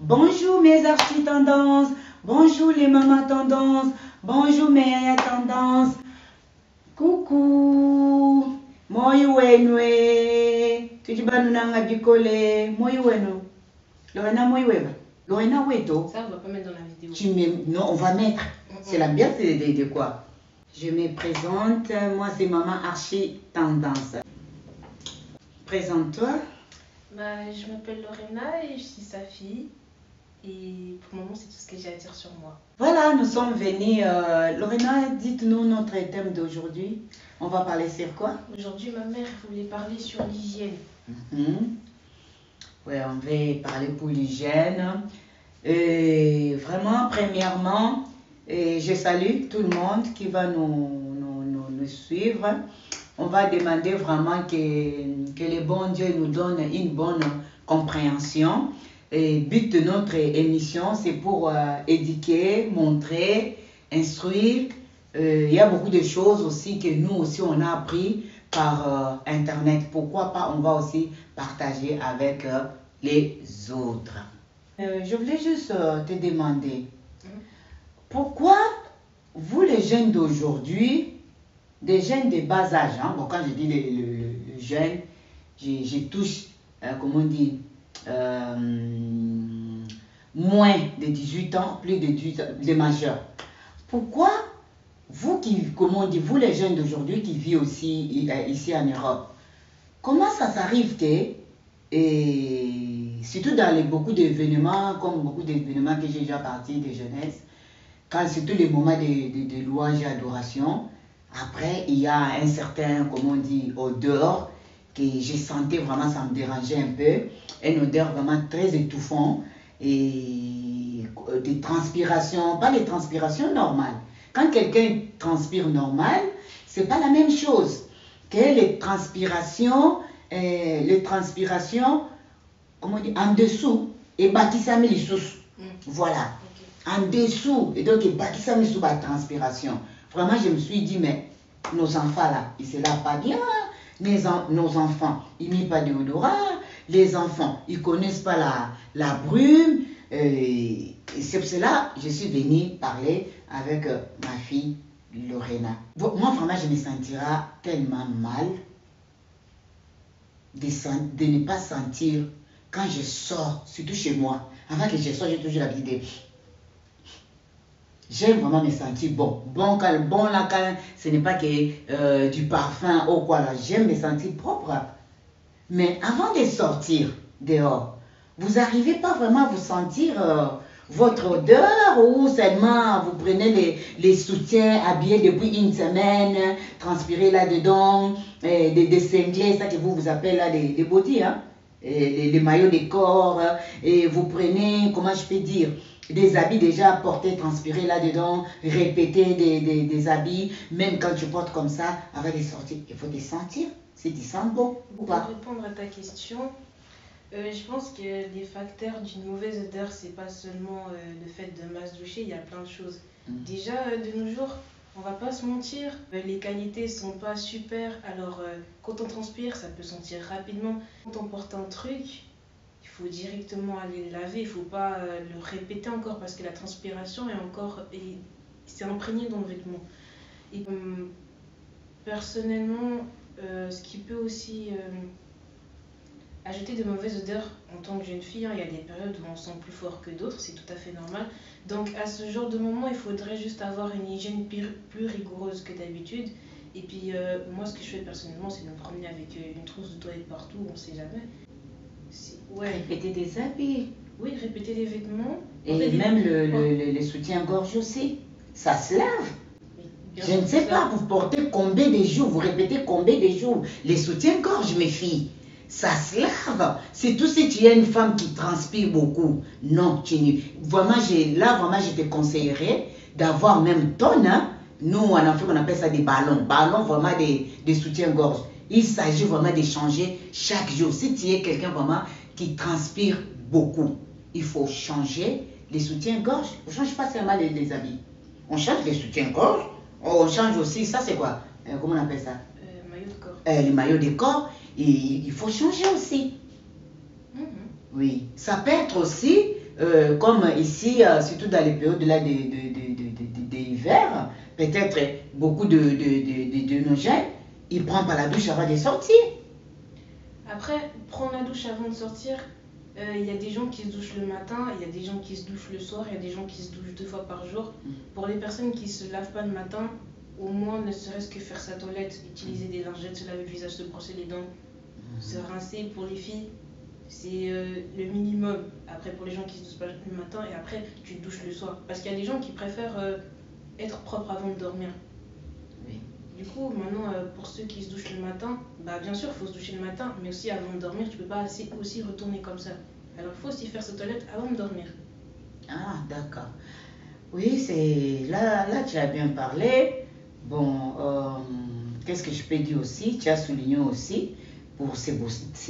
Bonjour mes archi-tendances, bonjour les mamans tendances, bonjour mes yaya tendances. Coucou, moi wenwe, tu dis pas nous n'avons bicole, moi weno. Lorena moi weba. Lorena weto. Ça on va pas mettre dans la vidéo. Tu mets, non, on va mettre. C'est la bien de quoi? Je me présente, moi c'est maman archi tendance. Présente-toi. Bah, je m'appelle Lorena et je suis sa fille. Et pour le moment, c'est tout ce que j'ai à dire sur moi. Voilà, nous sommes venus. Lorena, dites-nous notre thème d'aujourd'hui. On va parler sur quoi? Aujourd'hui, ma mère voulait parler sur l'hygiène. Ouais, on va parler pour l'hygiène. Vraiment, premièrement, je salue tout le monde qui va nous suivre. On va demander vraiment que le bon Dieu nous donne une bonne compréhension. Et le but de notre émission, c'est pour éduquer, montrer, instruire. Il y a beaucoup de choses aussi que nous aussi on a appris par Internet. Pourquoi pas, on va aussi partager avec les autres. Je voulais juste te demander, pourquoi vous les jeunes d'aujourd'hui, des jeunes de bas âge, hein, bon, quand je dis le jeune, je touche, comment on dit, moins de 18 ans, plus de 18 ans, les majeurs. Pourquoi vous qui, comment on dit, vous les jeunes d'aujourd'hui qui vivent aussi ici en Europe, comment ça s'arrive que, et surtout dans beaucoup d'événements, comme beaucoup d'événements que j'ai déjà partis de jeunesse, quand surtout les moments de louange et adoration, après il y a un certain, comment on dit, odeur que je sentais vraiment, ça me dérangeait un peu, une odeur vraiment très étouffante et des transpirations, pas les transpirations normales. Quand quelqu'un transpire normal, c'est pas la même chose que les transpirations, comment on dit, en dessous et bâtissami les sous. Voilà. En dessous, et donc il bâtissami sous la transpiration. Vraiment, je me suis dit, mais nos enfants là, ils se lavent pas bien. Nos enfants, ils n'ont pas de déodorant. Les enfants, ils ne connaissent pas la brume. Et c'est pour cela que je suis venue parler avec ma fille Lorena. Moi, vraiment, je me sentirai tellement mal de ne pas sentir quand je sors, surtout chez moi. Avant que je sorte, j'ai toujours l'habitude de... J'aime vraiment me sentir bon. Bon là, quand ce n'est pas que du parfum ou quoi là. J'aime me sentir propre. Mais avant de sortir dehors, vous n'arrivez pas vraiment à vous sentir votre odeur ou seulement vous prenez les soutiens habillés depuis une semaine, transpirez là-dedans, des cinglés, ça que vous appelez là des body, hein? Les maillots de corps, et vous prenez, comment je peux dire, des habits déjà portés, transpirés là-dedans, répéter des habits, même quand tu portes comme ça, avant de sortir, il faut te sentir, si tu sens bon ou pas. Pour répondre à ta question, je pense que les facteurs d'une mauvaise odeur, c'est pas seulement le fait de mal se doucher, il y a plein de choses. Déjà, de nos jours, on va pas se mentir, les qualités sont pas super, alors quand on transpire, ça peut sentir rapidement. Quand on porte un truc, il faut directement aller le laver, il faut pas le répéter encore parce que la transpiration est encore, c'est imprégné dans le vêtement. Et personnellement, ce qui peut aussi ajouter de mauvaises odeurs en tant que jeune fille, hein, il y a des périodes où on sent plus fort que d'autres, c'est tout à fait normal. Donc à ce genre de moment, il faudrait juste avoir une hygiène plus rigoureuse que d'habitude. Et puis moi, ce que je fais personnellement, c'est de me promener avec une trousse de toilette partout, on ne sait jamais. Ouais. Répéter des habits. Oui, répéter les vêtements. Et même les soutiens-gorge aussi. Ça se lave. Je ne sais pas, vous portez combien de jours, vous répétez combien de jours. Les soutiens-gorge, mes filles, ça se lave. Surtout si tu es une femme qui transpire beaucoup. Non, vraiment, je te conseillerais d'avoir même tonne. Hein. Nous, en Afrique, on appelle ça des ballons. Ballons, vraiment des soutiens-gorge. Il s'agit vraiment de changer chaque jour. Si tu es quelqu'un vraiment qui transpire beaucoup, il faut changer les soutiens-gorge. On ne change pas seulement les habits. On change les soutiens-gorge. On change aussi, ça c'est quoi? Comment on appelle ça? Maillot de corps. Les maillots de corps. Et il faut changer aussi. Oui. Ça peut être aussi comme ici, surtout dans les périodes là d'hiver, peut-être beaucoup de nos jeunes, ils ne prennent pas la douche avant de sortir. Après, prendre la douche avant de sortir, il y a des gens qui se douchent le matin, il y a des gens qui se douchent le soir, il y a des gens qui se douchent 2 fois par jour. Pour les personnes qui ne se lavent pas le matin, au moins ne serait-ce que faire sa toilette, utiliser des lingettes, se laver le visage, se brosser les dents, se rincer. Pour les filles, c'est le minimum. Après, pour les gens qui se douchent pas le matin, et après tu te douches le soir. Parce qu'il y a des gens qui préfèrent être propre avant de dormir. Oui. Du coup, maintenant, pour ceux qui se douchent le matin, bah bien sûr, il faut se doucher le matin, mais aussi avant de dormir, tu peux pas aussi retourner comme ça. Alors, il faut aussi faire sa toilette avant de dormir. Ah, d'accord. Oui, c'est là, tu as bien parlé. Bon, qu'est-ce que je peux dire aussi? Tu as souligné aussi pour se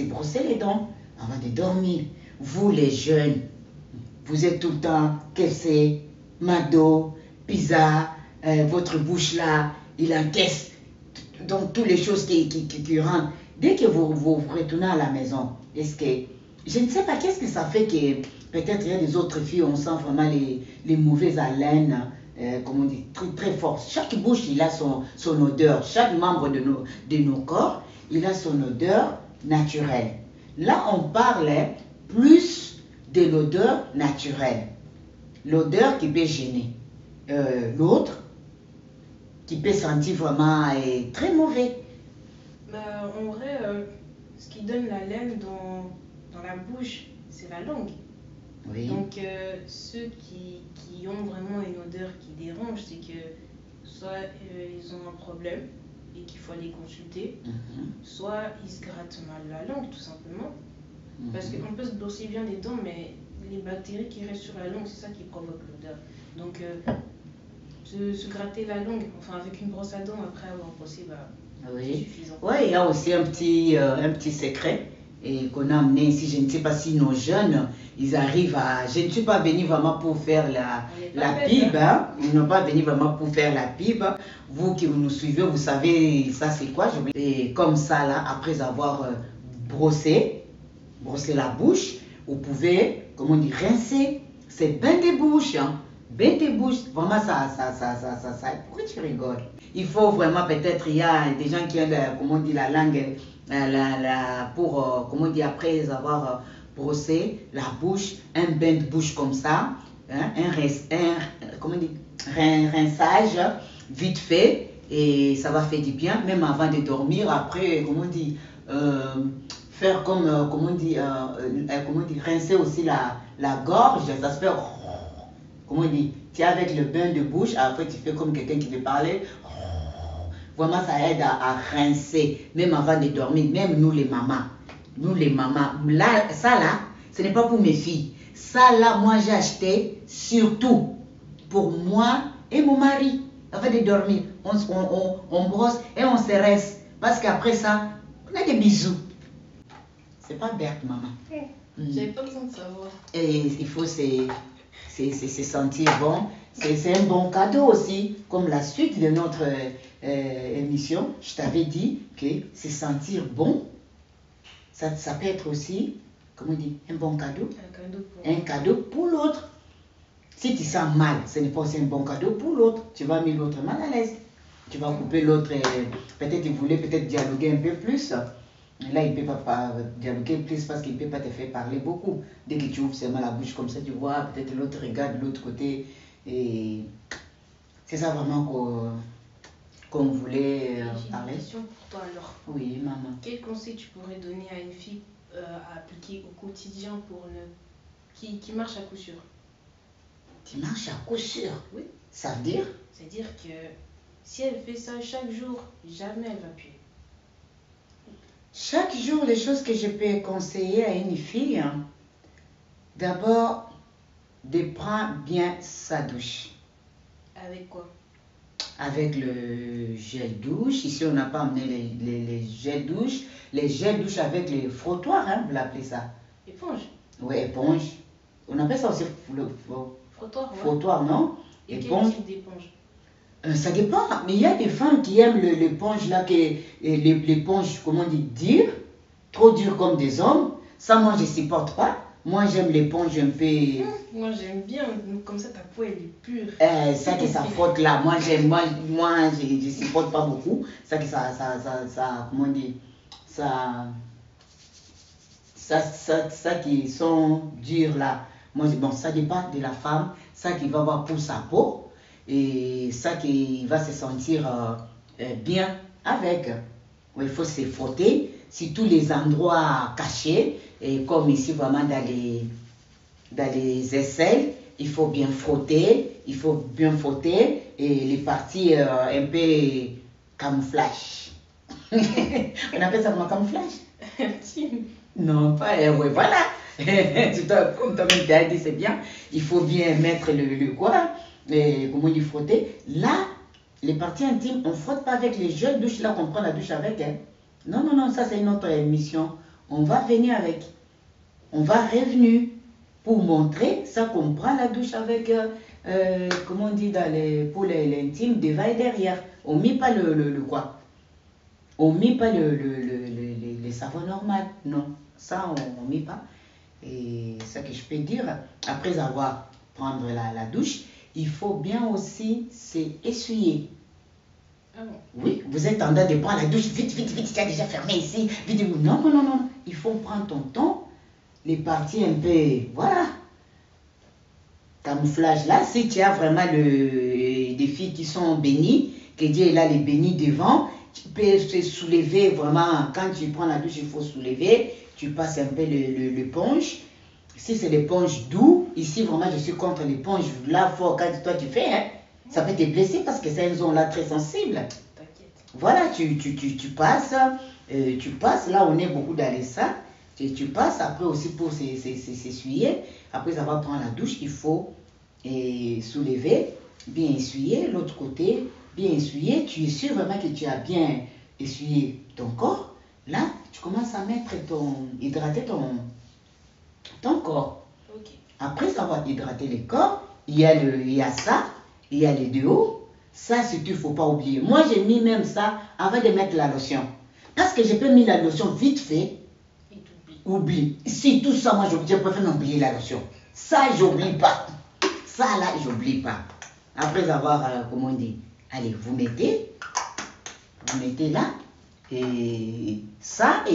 brosser les dents avant de dormir. Vous, les jeunes, vous êtes tout le temps KFC, McDo, pizza, votre bouche là, il encaisse donc toutes les choses qui rentrent. Dès que vous retournez à la maison, est-ce que, je ne sais pas, qu'est-ce que ça fait que peut-être il y a des autres filles, on sent vraiment les mauvaises haleines, comme on dit, très, très fort. Chaque bouche, il a son odeur. Chaque membre de nos corps, il a son odeur naturelle. Là, on parlait plus de l'odeur naturelle. L'odeur qui peut gêner. L'autre, qui peut sentir vraiment très mauvais. Bah, en vrai, ce qui donne la laine dans la bouche, c'est la langue. Oui. Donc, ceux qui ont vraiment une odeur qui dérange, c'est que soit ils ont un problème et qu'il faut aller consulter, soit ils se grattent mal la langue, tout simplement. Parce qu'on peut se brosser bien les dents, mais les bactéries qui restent sur la langue, c'est ça qui provoque l'odeur. Donc, se gratter la langue, enfin avec une brosse à dents après avoir brossé, bah, c'est suffisant. Oui, il y a aussi un petit secret et qu'on a amené ici. Je ne sais pas si nos jeunes, ils arrivent à... Je ne suis pas venue vraiment pour faire la pub. Hein. Ils n'ont pas venu vraiment pour faire la pub. Vous qui nous suivez, vous savez ça c'est quoi. Et comme ça, là, après avoir brossé la bouche, vous pouvez, comment on dit, rincer. C'est bain de bouche. Hein. Bain de bouche, vraiment ça, pourquoi tu rigoles? Il faut vraiment, peut-être, il y a des gens qui ont, comment on dit, la langue, pour, comment on dit, après avoir brossé la bouche, un bain de bouche comme ça, hein, comment on dit, rinçage, vite fait, et ça va faire du bien, même avant de dormir, après, comment on dit, faire comme, comment on dit, rincer aussi la gorge, ça se fait... Comment on dit? Tu es avec le bain de bouche, après tu fais comme quelqu'un qui veut parler. Vraiment, ça aide à rincer, même avant de dormir, même nous les mamans. Nous les mamans. Là, ça là, ce n'est pas pour mes filles. Ça là, moi j'ai acheté surtout pour moi et mon mari. Avant de dormir, on brosse et on se rince. Parce qu'après ça, on a des bisous. C'est pas bête, maman. J'avais pas besoin de savoir. Et il faut se sentir bon. C'est un bon cadeau aussi, comme la suite de notre émission. Je t'avais dit que se sentir bon, ça peut être aussi, comment on dit, un bon cadeau. Un cadeau pour l'autre. Si tu sens mal, ce n'est pas aussi un bon cadeau pour l'autre. Tu vas mettre l'autre mal à l'aise. Tu vas couper l'autre. Peut-être il voulait peut-être dialoguer un peu plus. Là, il ne peut pas dialoguer plus parce qu'il ne peut pas te faire parler beaucoup. Dès que tu ouvres seulement la bouche comme ça, tu vois, peut-être l'autre regarde de l'autre côté. Et c'est ça vraiment qu'on voulait parler. J'ai une question pour toi alors. Oui, maman. Quel conseil tu pourrais donner à une fille à appliquer au quotidien pour qui marche à coup sûr? Qui marche à coup sûr? Oui. Ça veut dire? C'est-à-dire que si elle fait ça chaque jour, jamais elle va puer. Chaque jour, les choses que je peux conseiller à une fille, d'abord, de prendre bien sa douche. Avec quoi? Avec le gel douche. Ici, on n'a pas amené les gels douche. Les gels douche avec les frottoirs, hein, vous l'appelez ça? Éponge. Oui, éponge. On appelle ça aussi frottoir, ouais. Frottoir, non? Et éponge. quel type d'éponge? Ça dépend, mais il y a des femmes qui aiment l'éponge là, l'éponge, comment on dit, dure, trop dure comme des hommes. Ça, moi, je ne supporte pas. Moi, j'aime l'éponge un peu... Moi, j'aime bien, comme ça, ta peau, elle est pure. Ça que ça frotte là, moi, je supporte pas beaucoup. Ça que ça, comment dire, ça qui sont durs là. Moi, bon, ça dépend de la femme, ça qui va avoir pour sa peau et ça qui va se sentir bien avec. Il faut se frotter sur tous les endroits cachés et comme ici vraiment dans les aisselles, il faut bien frotter, et les parties un peu camouflage. On appelle ça comment camouflage? Non, pas, ouais, voilà. Comme toi-même tu as dit, c'est bien. Il faut bien mettre le quoi, comment il frotter. Là, les parties intimes, on ne frotte pas avec les jeux de douche là qu'on prend la douche avec. Hein. Non, non, non, ça c'est une autre émission. On va venir avec. On va revenir pour montrer ça qu'on prend la douche avec, comment on dit, pour l'intime, devant et derrière. On ne met pas le quoi. On ne met pas le savon normal. Non, ça on ne met pas. Et ça que je peux dire, après avoir prendre la douche, il faut bien aussi s'essuyer. Ah bon? Oui, vous êtes en train de prendre la douche, vite, vite, vite, tu as déjà fermé ici. Vite, non, non, non, non. Il faut prendre ton temps, les parties un peu, voilà. Camouflage là, si tu as vraiment des filles qui sont bénies, que Dieu là les bénis devant, tu peux se soulever vraiment. Quand tu prends la douche, il faut soulever. Tu passes un peu l'éponge. Si c'est l'éponge doux, ici vraiment je suis contre l'éponge là fort quand toi tu fais, hein, ça peut te blesser parce que c'est une zone là très sensible. Voilà, tu passes, là on est beaucoup dans les sacs, tu passes après aussi pour s'essuyer. Après avoir pris la douche, il faut soulever, bien essuyer, l'autre côté, bien essuyer. Tu essuies vraiment que tu as bien essuyé ton corps. Là, tu commences à hydrater ton corps. Okay. Après avoir hydraté le corps, il y a ça, il y a les déos. Ça, surtout, il ne faut pas oublier. Moi, j'ai mis même ça avant de mettre la lotion. Parce que je peux mettre la lotion vite fait. Et t'oublies. Oublie. Si tout ça, moi, je préfère m'oublier la lotion. Ça, j'oublie pas. Ça, là, j'oublie pas. Après avoir, comment on dit, allez, vous mettez là. Et ça,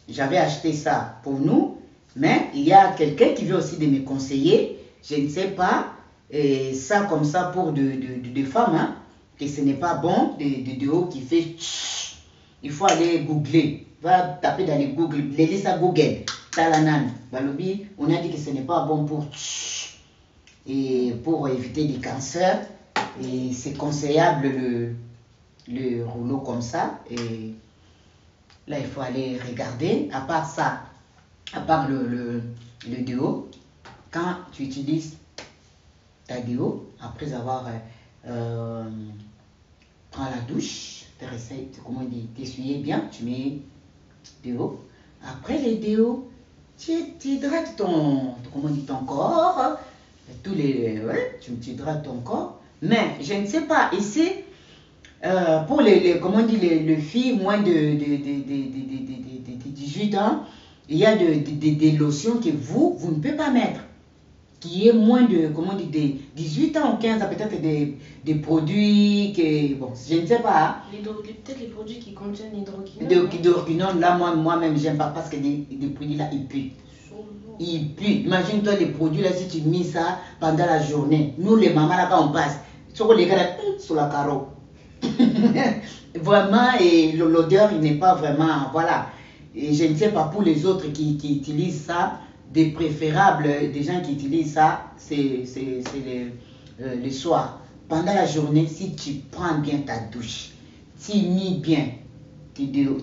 j'avais acheté ça pour nous. Mais il y a quelqu'un qui veut aussi de me conseiller. Je ne sais pas. Et ça comme ça pour des femmes, hein, que ce n'est pas bon, de haut qui fait tch. Il faut aller googler, va taper dans les Google, les ça Google, talanan, balobi, on a dit que ce n'est pas bon pour tch. Et pour éviter des cancers, et c'est conseillable le rouleau comme ça, et là il faut aller regarder, à part ça, à part le déo, quand tu utilises ta déo, après avoir prends la douche, comment dire, t'essuyer bien, tu mets déo. Après les déos, tu hydrates ton corps, tu hydrates ton corps. Mais je ne sais pas, ici, pour les filles moins de 18 ans, il y a des lotions que vous ne pouvez pas mettre. Qui est moins de, de 18 ans ou 15 ans, peut-être des produits que, bon, je ne sais pas. Peut-être les produits qui contiennent l'hydroquinone. L'hydroquinone, là, moi-même, j'aime pas parce que des produits là, ils puent. Ils puent. Imagine-toi les produits là, si tu mets ça pendant la journée. Nous, les mamans là, quand on passe, sur les gars sur la carreau. Vraiment, et l'odeur, il n'est pas vraiment, voilà. Et je ne sais pas pour les autres qui utilisent ça. Des préférables, des gens qui utilisent ça, c'est le soir. Pendant la journée, si tu prends bien ta douche, tu mets bien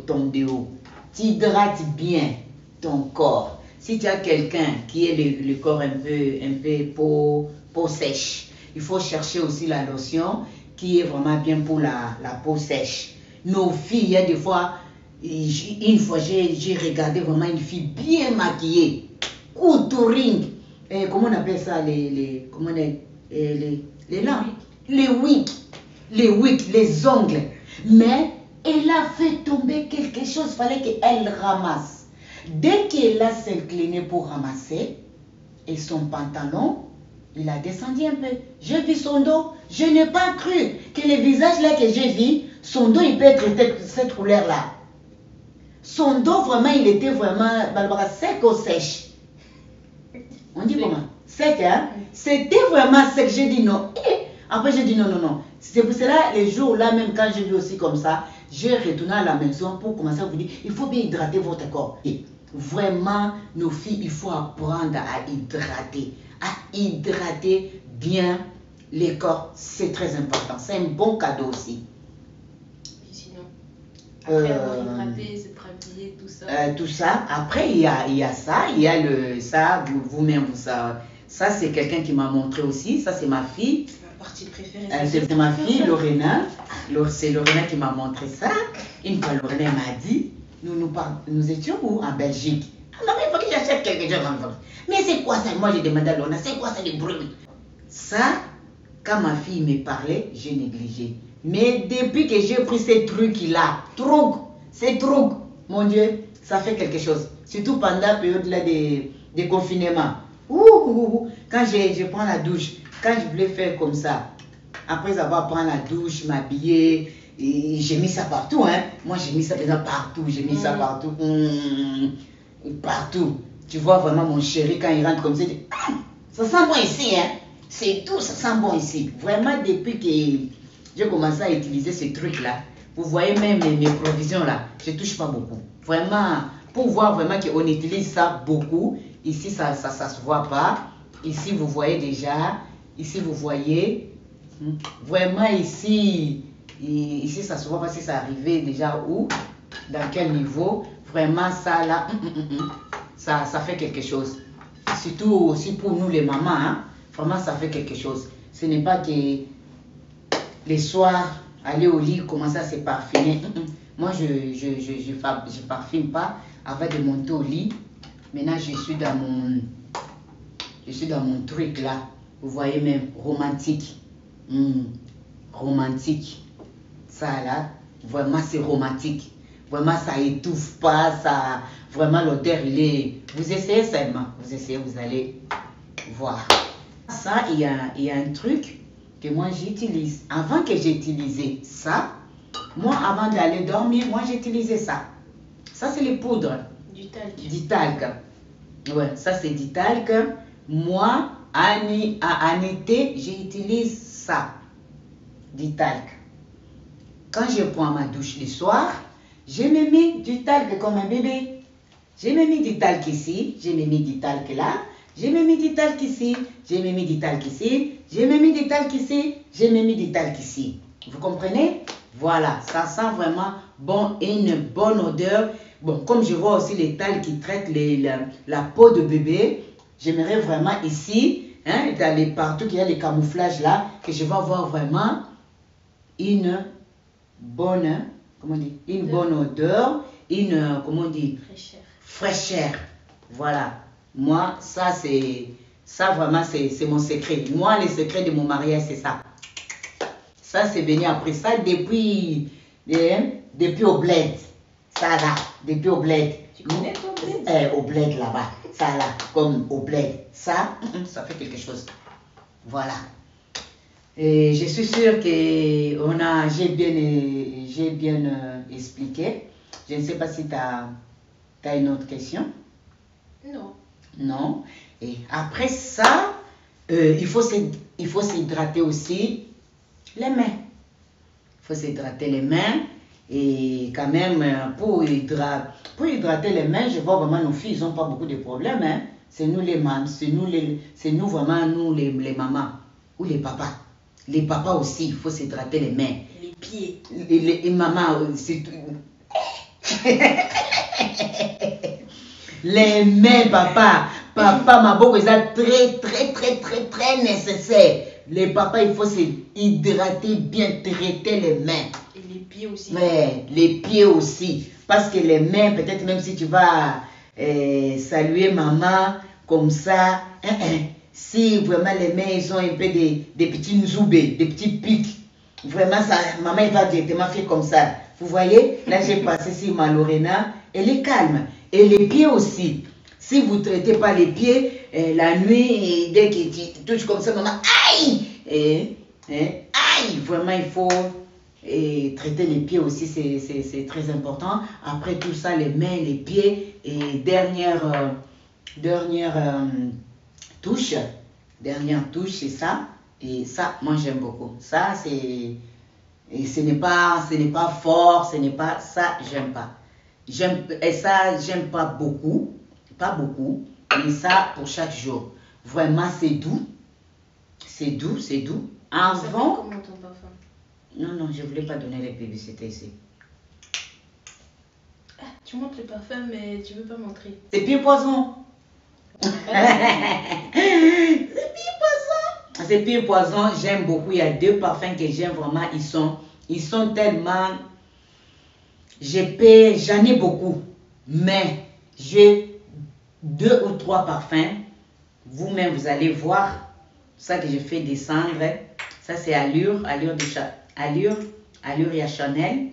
ton déo, tu hydrates bien ton corps. Si tu as quelqu'un qui est le corps un peu peau sèche, il faut chercher aussi la lotion qui est vraiment bien pour la peau sèche. Nos filles, il y a des fois, une fois j'ai regardé vraiment une fille bien maquillée. Coutouring, comment on appelle ça, les wigs, les ongles. Mais elle a fait tomber quelque chose, il fallait qu'elle ramasse. Dès qu'elle a s'incliné pour ramasser, et son pantalon, il a descendu un peu. J'ai vu son dos. Je n'ai pas cru que le visage là que j'ai vu, son dos, il peut être cette couleur-là. Son dos, vraiment, il était vraiment sec ou sèche. On dit comment? Sec, hein? C'était vraiment sec. J'ai dit non. Après, j'ai dit non, non, non. C'est pour cela, les jours-là, même quand j'ai vu aussi comme ça, j'ai retourné à la maison pour commencer à vous dire, il faut bien hydrater votre corps. Et vraiment, nos filles, il faut apprendre à hydrater bien les corps. C'est très important. C'est un bon cadeau aussi. Et sinon, après avoir hydraté, s'être habillé, tout ça. Tout ça. Après, il y a ça. Il y a ça, vous-même, ça c'est quelqu'un qui m'a montré aussi. Ça, c'est ma fille. Ma partie préférée. C'est ma fille, Lorena. C'est Lorena qui m'a montré ça. Une fois, Lorena m'a dit, nous étions où? En Belgique. Ah non, mais il faut que j'achète quelque chose en France. Mais c'est quoi ça? Moi, j'ai demandé à Lorena, c'est quoi ça, les bruits? Ça, quand ma fille me parlait, j'ai négligé. Mais depuis que j'ai pris ces trucs-là, ces trucs, mon Dieu, ça fait quelque chose. Surtout pendant la période-là de confinement. Quand je prends la douche, quand je voulais faire comme ça, après avoir pris la douche, m'habiller, j'ai mis ça partout, hein. Moi, j'ai mis ça déjà partout, j'ai mis ça partout. Partout. Tu vois vraiment mon chéri, quand il rentre comme ça, il dit, ça sent bon ici, hein. C'est tout, ça sent bon ici. Vraiment, depuis que j'ai commencé à utiliser ces trucs-là, vous voyez même mes provisions là, je ne touche pas beaucoup. Vraiment, pour voir vraiment qu'on utilise ça beaucoup, ici ça se voit pas. Ici vous voyez déjà, ici vous voyez, vraiment ici ça se voit pas si ça arrivait déjà où, dans quel niveau. Vraiment ça là, ça fait quelque chose. Surtout aussi pour nous les mamans, hein, vraiment ça fait quelque chose. Ce n'est pas que les soirs, aller au lit, commencer à se parfumer. Moi, je parfume pas avant de monter au lit. Maintenant, je suis dans mon truc là. Vous voyez même, romantique. Romantique. Ça là, vraiment c'est romantique. Vraiment, ça étouffe pas. Ça, vraiment, l'odeur, il est... Vous essayez seulement. Vous essayez, vous allez voir. Ça, il y a un truc que moi j'utilise. Avant que j'utilisais ça, moi avant d'aller dormir, moi j'utilisais ça. Ça c'est les poudres. Du talc. Du talc. Ouais, ça c'est du talc. Moi, en été, j'utilise ça. Du talc. Quand je prends ma douche le soir, je me mets du talc comme un bébé. Je me mets du talc ici, je me mets du talc là. Je me mets du talc ici, je me mets du talc ici, je me mets du talc ici, je me mets du talc ici. Vous comprenez? Voilà, ça sent vraiment bon et une bonne odeur. Bon, comme je vois aussi les talcs qui traitent la peau de bébé, j'aimerais vraiment ici, hein, dans partout qu'il y a les camouflages là, que je vais avoir vraiment une bonne, comment on dit, une bonne odeur, une, comment on dit? Fraîcheur. Voilà. Moi, ça vraiment, c'est mon secret. Moi, le secret de mon mariage, c'est ça. Ça, c'est venu après ça depuis au bled. Ça là, depuis au bled. Tu connais ton bled? Au bled là-bas. Ça là, comme au bled. Ça fait quelque chose. Voilà. Et je suis sûre que j'ai bien expliqué. Je ne sais pas si tu as une autre question. Non. Non. Et après ça, il faut s'hydrater aussi les mains. Il faut s'hydrater les mains. Et quand même, pour hydrater les mains, je vois vraiment nos filles, ils n'ont pas beaucoup de problèmes. Hein. C'est nous les mamans, c'est nous vraiment, nous les mamans ou les papas. Les papas aussi, il faut s'hydrater les mains. Les pieds. Les mamans, c'est tout. Les mains, papa, ma boue, c'est très nécessaire. Les papas, il faut s'hydrater bien, traiter les mains. Et les pieds aussi. Mais les pieds aussi. Parce que les mains, peut-être même si tu vas saluer maman comme ça, si vraiment les mains, ils ont un peu des petits nzoubés, des petits pics, vraiment, ça, maman, il va directement faire comme ça. Vous voyez, là j'ai passé sur ma Lorena, elle est calme. Et les pieds aussi. Si vous ne traitez pas les pieds, la nuit, dès qu'il touche comme ça, maman, aïe! Aïe! Vraiment, il faut traiter les pieds aussi, c'est très important. Après tout ça, les mains, les pieds, et dernière touche, c'est ça. Et ça, moi j'aime beaucoup. Ça, c'est... Et ce n'est pas fort, ce n'est pas... Ça, j'aime pas. Et ça, j'aime pas beaucoup. Pas beaucoup. Mais ça, pour chaque jour. Vraiment, c'est doux. C'est doux, c'est doux. Avant... Comment ton parfum? Non, je voulais pas donner les publicités ici. Ah, tu montres le parfum, mais tu veux pas montrer. C'est Pied Poison. C'est Pied Poison, j'aime beaucoup. Il y a 2 parfums que j'aime vraiment. Ils sont tellement... J'en ai beaucoup. Mais j'ai 2 ou 3 parfums. Vous-même, vous allez voir. Ça que je fais descendre. Ça, c'est Allure il y a Chanel.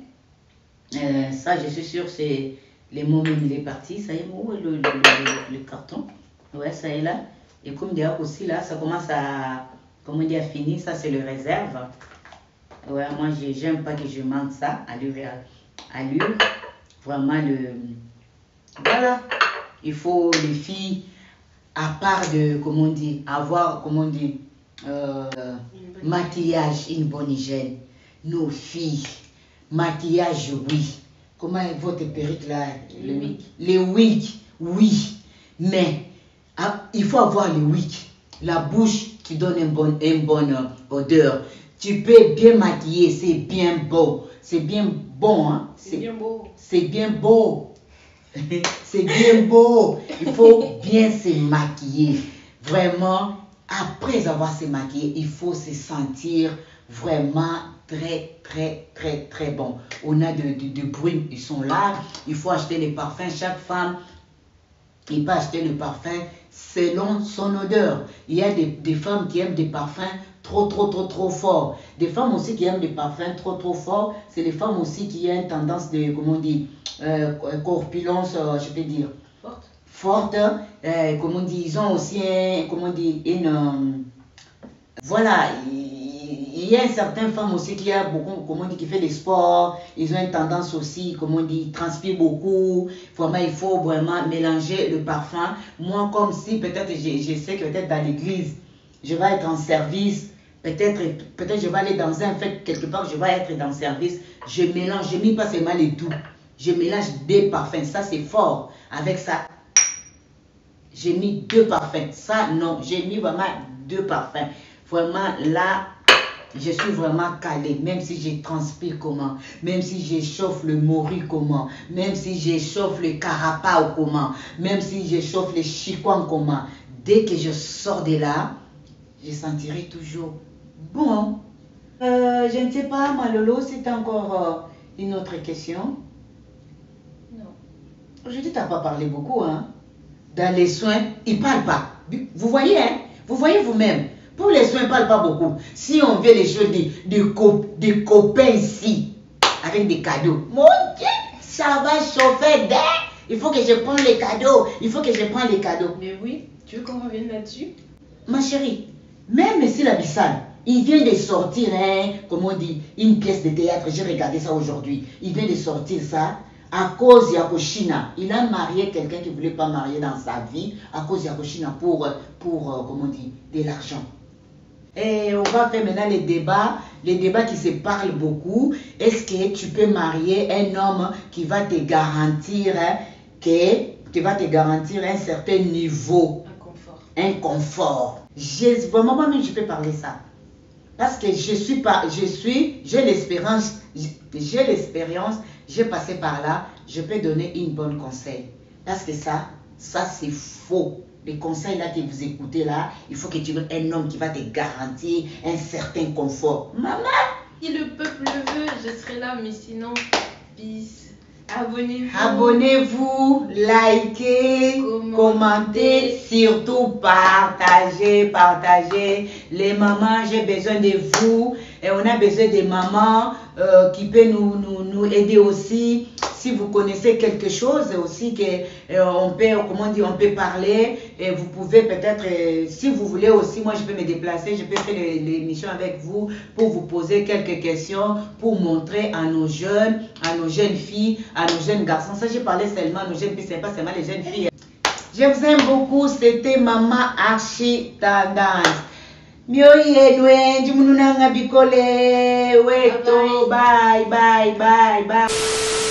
Ça, je suis sûre, c'est... Les mots même, il est parti. Ça y est, où est le carton? Ouais, ça est là. Et comme d'ailleurs aussi là, ça commence à, comment dire, finir. Ça, c'est le réserve. Ouais, moi, j'aime pas que je manque ça. Allure. Vraiment, voilà. Il faut, les filles, à part de, comment on dit, avoir, comment on dit, maquillage, une bonne hygiène. Nos filles, maquillage, oui. Comment est votre perruque là? Les wigs, oui. Mais il faut avoir les wigs. La bouche qui donne une bonne odeur. Tu peux bien maquiller, c'est bien beau. C'est bien bon, hein? C'est bien beau. C'est bien beau. C'est bien beau. Il faut bien se maquiller. Vraiment, après avoir se maquillé, il faut se sentir vraiment très bon. On a de bruits, ils sont là. Il faut acheter les parfums. Chaque femme, il peut acheter le parfum selon son odeur. Il y a des femmes qui aiment des parfums trop forts. Des femmes aussi qui aiment des parfums trop forts. C'est les femmes aussi qui ont une tendance de, comment on dit, corpulence, je peux dire. Forte. Comment on dit, ils ont aussi, comment on dit, voilà, il y a certaines femmes aussi qui a beaucoup, comment on dit, qui fait des sports. Ils ont une tendance aussi, comment on dit, ils transpirent beaucoup. Vraiment, il faut vraiment mélanger le parfum. Moi, comme si peut-être, je sais que peut-être dans l'église, je vais être en service. Peut-être je vais aller dans un fait quelque part, je vais être dans le service. Je mélange, je ne mets pas seulement les doux. Je mélange des parfums. Ça, c'est fort. Avec ça, j'ai mis 2 parfums. Ça, non, j'ai mis vraiment 2 parfums. Vraiment, là, je suis vraiment calée. Même si je transpire comment, même si j'échauffe le mori comment, même si j'échauffe le carapao comment, même si j'échauffe le chikwang comment. Dès que je sors de là, je sentirai toujours bon. Je ne sais pas, Malolo, si tu as encore une autre question. Non. Aujourd'hui, tu n'as pas parlé beaucoup, hein. Dans les soins, ils ne parlent pas. Vous voyez, hein? Vous voyez vous-même. Pour les soins, ils ne parlent pas beaucoup. Si on veut les choses des copains ici, avec des cadeaux, mon Dieu, ça va chauffer d'air. Il faut que je prenne les cadeaux. Il faut que je prenne les cadeaux. Mais oui, tu veux qu'on revienne là-dessus? Ma chérie, même ici la Bissane, il vient de sortir, hein, comment on dit, une pièce de théâtre. J'ai regardé ça aujourd'hui. Il vient de sortir ça. À cause de Yakoshina, il a marié quelqu'un qui ne voulait pas marier dans sa vie, à cause de Yakoshina pour comment on dit, de l'argent. Et on va faire maintenant les débats qui se parlent beaucoup. Est-ce que tu peux marier un homme qui va te garantir, hein, un certain niveau, un confort. Vraiment, moi-même, je peux parler ça. Parce que j'ai l'expérience, j'ai passé par là, je peux donner une bonne conseil. Parce que ça c'est faux. Les conseils là que vous écoutez là, il faut que tu aies un homme qui va te garantir un certain confort. Maman! Si le peuple le veut, je serai là, mais sinon, peace. Abonnez-vous. Abonnez-vous, likez, commentez, surtout partagez. Les mamans, j'ai besoin de vous. Et on a besoin des mamans qui peut nous aider aussi. Si vous connaissez quelque chose aussi on peut parler, et vous pouvez peut-être, si vous voulez aussi, moi je peux me déplacer, je peux faire l'émission avec vous pour vous poser quelques questions, pour montrer à nos jeunes filles, à nos jeunes garçons. Ça, j'ai parlé seulement à nos jeunes filles, c'est pas seulement les jeunes filles. Je vous aime beaucoup, c'était Maman Archi Tendance. Bye bye bye bye bye.